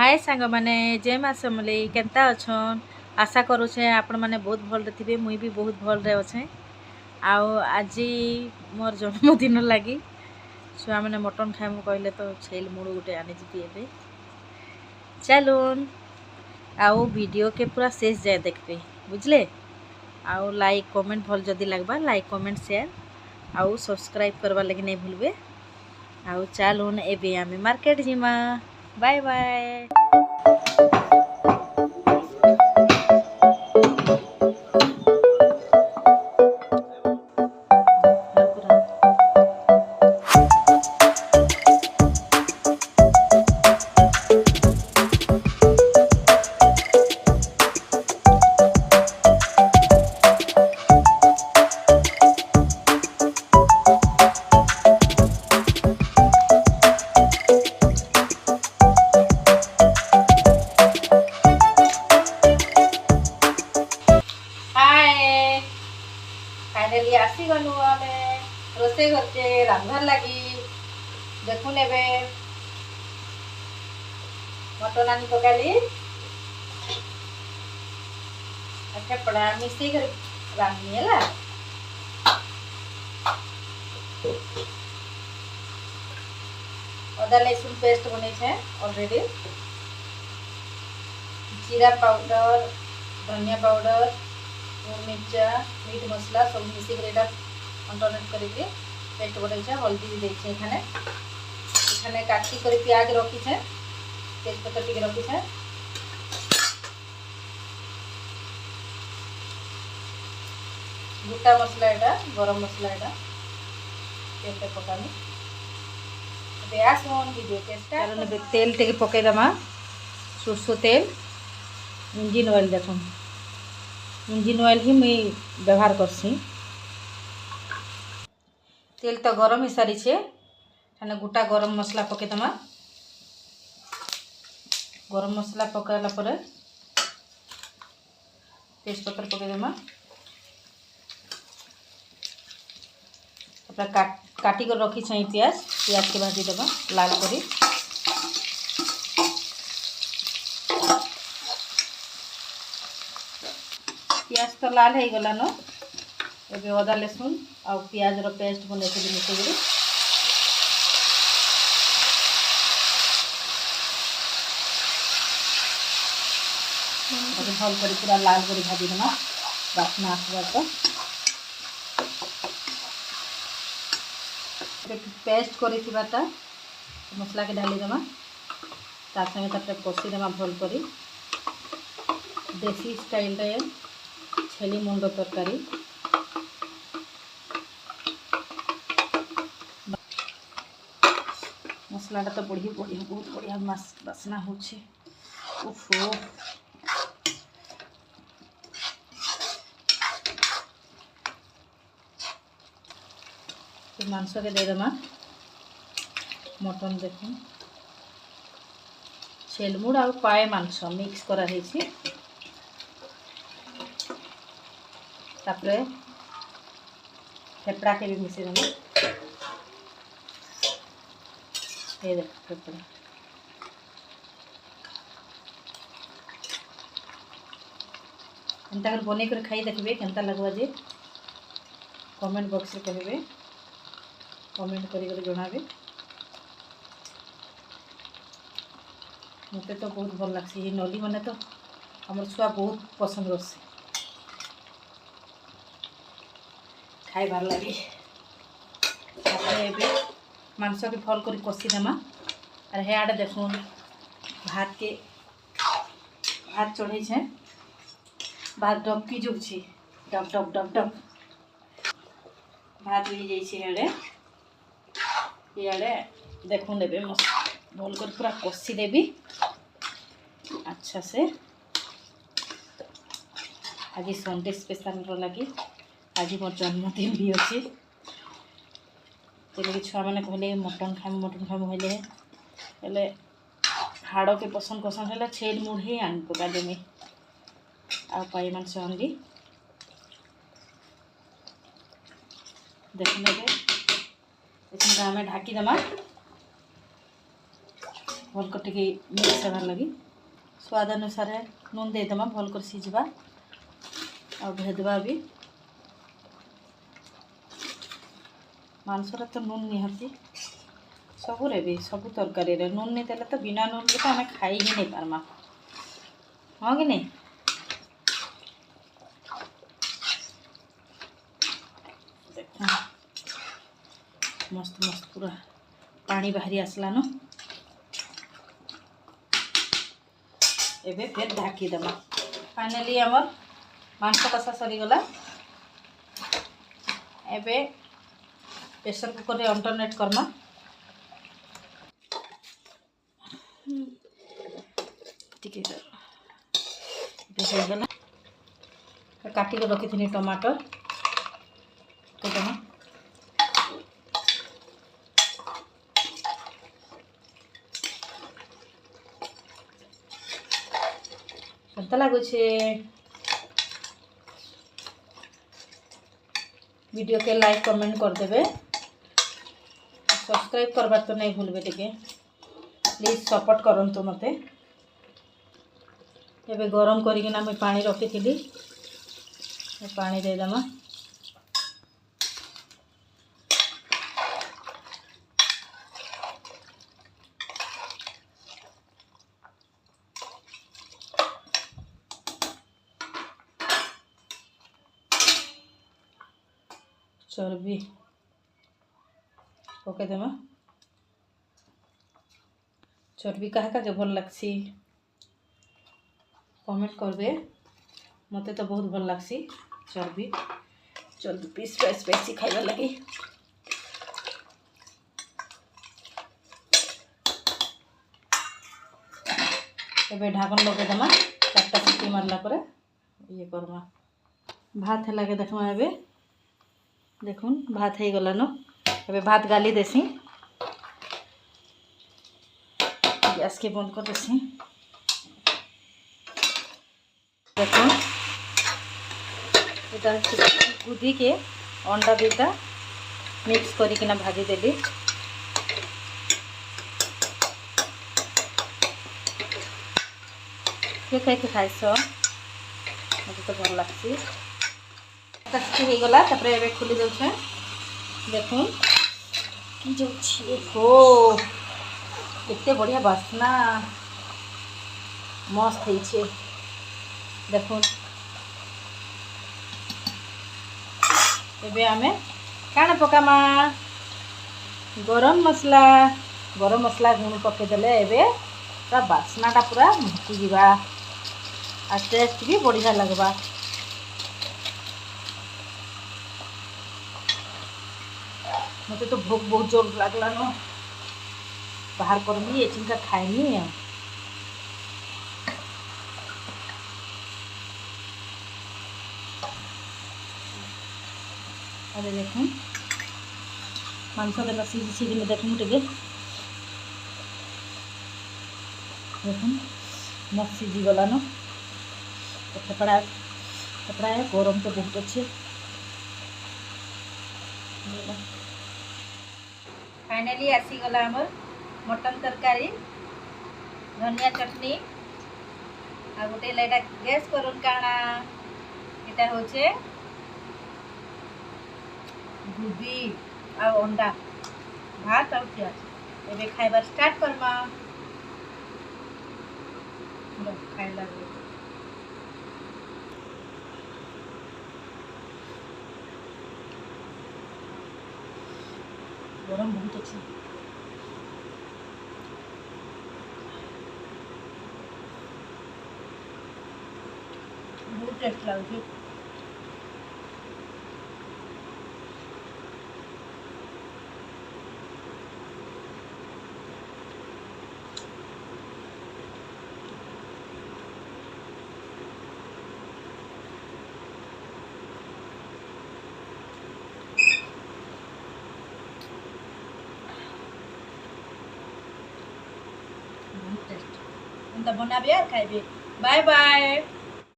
हाय सांग माने जय माँ समलेई केनता अछन। आशा करुचे आपण माने बहुत भल थे। मुई भी बहुत भल रे अच्छे। आओ आज मोर जन्मदिन लगी छुआ मैंने मटन खाइबू कहले तो छेल मुड़ गोटे आनीजी ए चलून आओ वीडियो के पूरा शेष जाए देखते बुझले। आओ लाइक कमेंट भल जदि लगवा लाइक कमेंट शेयर आओ सब्सक्राइब करवा लगे नहीं भूलबे। आओ चलून एबे आमे मार्केट जिमा। Bye bye. फाइनली आसी गलु आमे रोसे करके रांधर लगी देखुन एबे मटन आनी पकाली अच्छा पड़ा मिसई कर रांधनी है अदा लहसुन पेस्ट बने छे ऑलरेडी जीरा पाउडर धनिया पाउडर मिर्चा मीट मसला सब मिसिक अंटरनेट करके पेस्ट बनाई हल्दी भी देखे एखाने काटी कर प्याज रखी तेजपत्ता टी रखी गोटा मसला एटा गरम मसला एटा तेल पकानी वीडियो के तेल टे पकईदमा सोरसो तेल इंजिन ऑयल देखो इंजिन ऑयल ही मुई व्यवहार करसी। तेल तो गरम ही सारी छे गोटा गरम मसला पकईदमा गरम मसला पकाला पर तेजपत्र पकईदमा काटी कर रखी छे प्याज प्याज के भाजी देवा लाल करी प्याज तो लाल हो गलान एबे अदा लहसुन आ प्याज रो पेस्ट बने मिसेकरी भल कर पूरा लाल कर भाजी देमा बास्ना आसवा तो पेस्ट कर मसला के ढाली देमा तार संगे कषी देमा भल करी देसी स्टाइल रे छेली मुंड तरकारी मसलाटा तो बढ़िया बढ़िया बहुत बढ़िया बासना होछे उफो मांस के दे देमा मटन देखो छेलमुड़ आ पाए मांस मिक्स करा हेछि तापरे फेफड़ा के भी मिसे देमा ये देख फेफड़ा एंता कर बने कर खाई देखबे केनता लगवा जे कमेंट बॉक्स रे कहबे कमेंट करी जनाबे मते तो बहुत भल लागसी ये नली माने तो हमर छुआ बहुत पसंद करसे खाइबार लगी मांस के भल कर कषी देमा और हेआडे देखुन भात चढ़े छे भात डबकी जुबी डब डब डब डब भात भी जाइए हेड़े इे देखुन देवे भल कर पूरा कषी देवी अच्छा से आज संडे स्पेशल लगी आज मोर जन्मदिन भी अच्छी तेल छुआ मैंने कहले मटन खाइबू हेले हाड़ के पसंद है छेल मुड़ ही आन पका देमी आ पाई मांस आनली देखने आम ढाकी देमा भल कर मिक्स होगार लगी स्वाद अनुसार नून देदेमा भल कर सीझा आ भेदवा भी मांसर तो नून निहाती सबुरे भी सबू तरकारी रे नून नहीं देले तो बिना नून के तो आम खाई ही नहीं पारमा हाँ कि नहीं। देख मस्त मस्त पूरा पानी बाहरी आसला न एबे फिर ढाकी देमा। फाइनली आमर मांस कषा सरीगला एबे प्रेशर कुकर रे अल्टरनेट करमा टिके गला काटिक रखी थी टमाटर कदमा केनता लगुचे वीडियो के लाइक कमेंट कर देबे सब्सक्राइब करबार तो नहीं भूलबे टिके प्लीज सपोर्ट करंतु मते। एबे गरम करिकिना मैं पानी रखी थी पानी दे दमा चर्बी पके देमा चर्बी क्या क्या भल लगसी कमेंट करबे मते तो बहुत भल लगसी चर्बी चर्बी स्पाइसी खाइबा लगी एबे ढाकन लगे देमा 4टा सीटी मारला पर ये करमा भात है लगे देखमा एबे देखुन भात है गला न एबे भात गाली देसी गैस के बंद कर देसी देखो गुदी के अंडा दुटा मिक्स करिकिना भाजी देली किए खाई खाइस मत तो भल लगी हो गला तापर एबे खुली जाउछे देखो कि जाउछी हो कितने बढ़िया बास्ना मस्त है देखो एबे आमे काना पकामा गरम मसला गुण पकेदेले एबे पूरा बास्नाटा पूरा मुक्ति जीवा आ टेस्ट भी बढ़िया लगवा। मत तो भोक बहुत जोर लगला न बाहर करमी ये चिंता खाएनी अरे देखो मांस देना सीझी सीझी में देखूँ टे देखो मस्त सीझी गला न थपड़ा थपड़ा है गरम तो बहुत अच्छे। फाइनली आसीगला आमर मटन तरकारी धनिया चटनी आ गोटे लाइटा गैस करूँ काना एटा होचे गुदी आ अंडा भात और प्याज एबे खाइबार स्टार्ट करमा खाइला गरम बहुत अच्छी बहुत टेस्ट लगे टेस्ट बनाबे खाइबे। Bye bye.